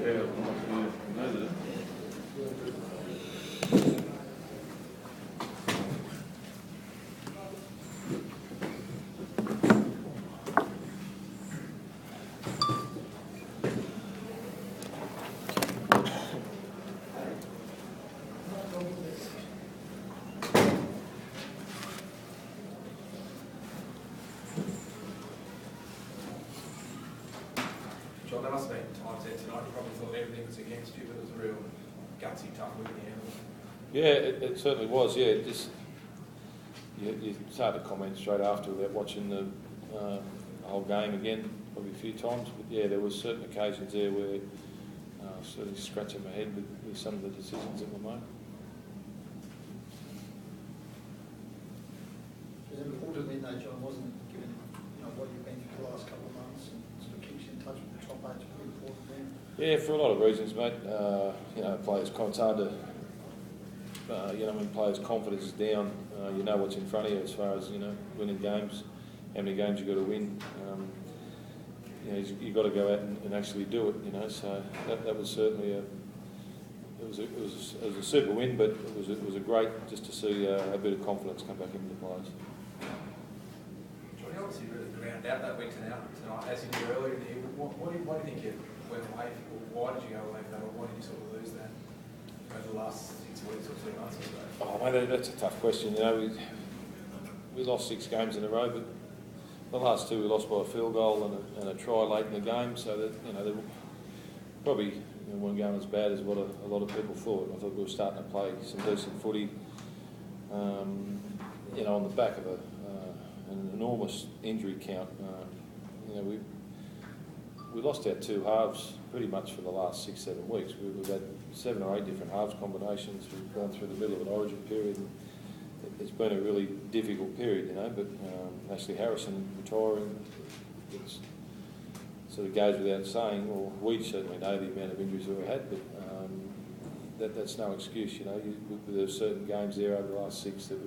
John, there must have been times there tonight you probably thought everything was against you, but it was a real gutsy, tough win in the end. Yeah, it certainly was. Yeah, it's hard to comment straight after without watching the whole game again, probably a few times. But yeah, there were certain occasions there where I was certainly scratching my head with some of the decisions that were made. It was important win though, John, wasn't it, given what you've been through the last couple of months and sort of keeps you in touch with the top eight. It's a pretty important win. Yeah, for a lot of reasons, mate. Players, it's hard to, when players' confidence is down, you know what's in front of you as far as, winning games, how many games you've got to win. You've got to go out and actually do it, so that was certainly it was a super win, but it was a great just to see a bit of confidence come back into the players. Johnny, obviously really ground out that week tonight, as you did earlier in the year. What do you think you went away for? Why did you go away for that, or why did you sort of lose that over the last 6 weeks or 2 months or so? Oh, mate, that's a tough question. We lost 6 games in a row, but the last 2 we lost by a field goal and a try late in the game, so that they probably weren't going as bad as what a lot of people thought. I thought we were starting to play some decent footy, on the back of an enormous injury count. We lost our 2 halves pretty much for the last 6-7 weeks. We've had 7 or 8 different halves combinations. We've gone through the middle of an origin period. It's been a really difficult period, but Ashley Harrison retiring, it's sort of goes without saying, or we certainly know the amount of injuries that we had, but that's no excuse, there were certain games there over the last 6 that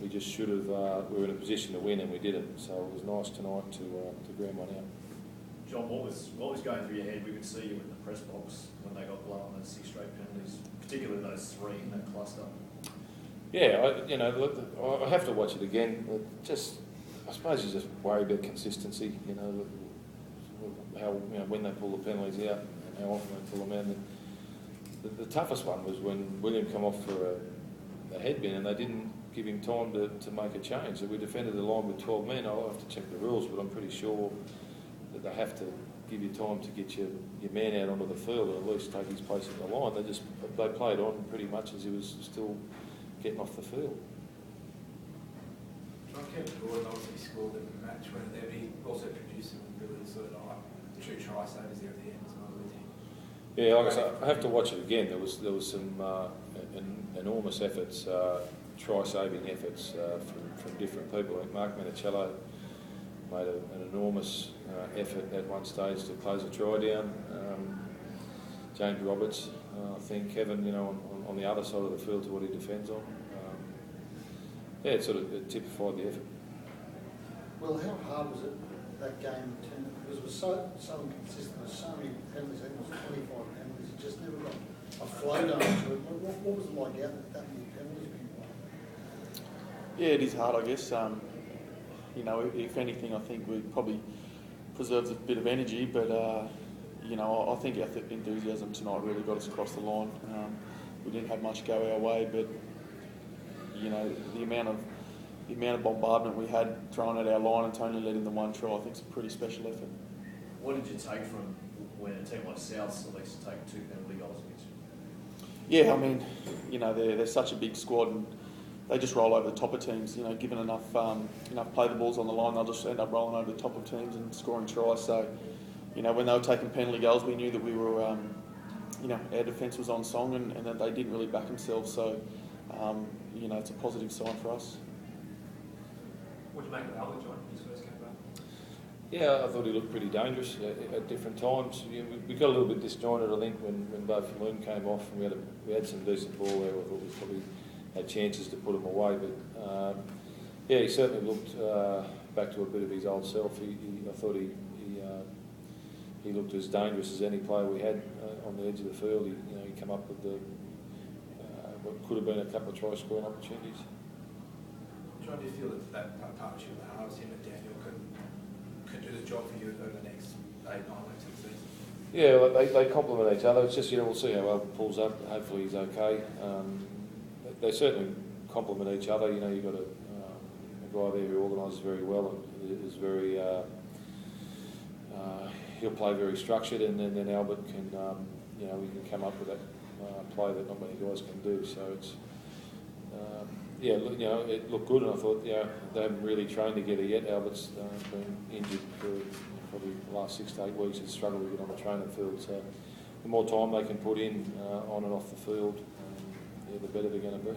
we just should have, we were in a position to win and we didn't, so it was nice tonight to ground one out. John, what was going through your head? We could see you in the press box when they got blown those 6 straight penalties, particularly those 3 in that cluster. Yeah, I have to watch it again. I suppose you just worry about consistency. How when they pull the penalties out and how often they pull them out. The toughest one was when William came off for a head bin and they didn't give him time to make a change. So we defended the line with 12 men. I'll have to check the rules, but I'm pretty sure that they have to give you time to get your man out onto the field and at least take his place in the line. They played on pretty much as he was still getting off the field. John, Kevin Gordon obviously scored in the match winner there, but he also produced some really sort of 2 try savers there at the end as well, didn't he? Yeah, like I said, I have to watch it again. There was some enormous efforts, try-saving efforts from different people. I think Mark Minicello made an enormous effort at one stage to close a try down. James Roberts, I think Kevin, on the other side of the field to what he defends on. It typified the effort. Well, how hard was it, that game, because it was so inconsistent, there was so many penalties, I think it was 25 penalties, it just never got a flow down to it. What was it like out with that many penalties being played? Yeah, it is hard, I guess. If anything, I think we probably preserved a bit of energy, but I think our enthusiasm tonight really got us across the line. We didn't have much go our way, but the amount of bombardment we had thrown at our line and only letting the 1 try, I think, is a pretty special effort. What did you take from when a team like South at least take 2 penalty goals against you? Yeah, they're such a big squad and they just roll over the top of teams. Given enough play the balls on the line, they'll just end up rolling over the top of teams and scoring tries. So, when they were taking penalty goals, we knew that we were, our defence was on song and that they didn't really back themselves. So, it's a positive sign for us. What did you make of Albert, John, when he first came back? Yeah, I thought he looked pretty dangerous at different times. We got a little bit disjointed, I think, when Bo Falloon came off and we had some decent ball there. I thought we probably had chances to put him away, but he certainly looked back to a bit of his old self. I thought he looked as dangerous as any player we had on the edge of the field. He come up with what could have been a couple of try-scoring opportunities. John, do you feel that partnership with the halves, him and Daniel, can do the job for you over the next 8, 9 weeks of the season? Yeah, well, they complement each other. It's just, we'll see how well pulls up. Hopefully he's okay. They certainly complement each other. You've got a guy there who organises very well and is very, he'll play very structured, and then Albert can, we can come up with that play that not many guys can do. So it's, it looked good, and I thought, they haven't really trained together yet. Albert's been injured for probably the last 6 to 8 weeks. He's struggled to get on the training field. So the more time they can put in on and off the field, the better they're going to be.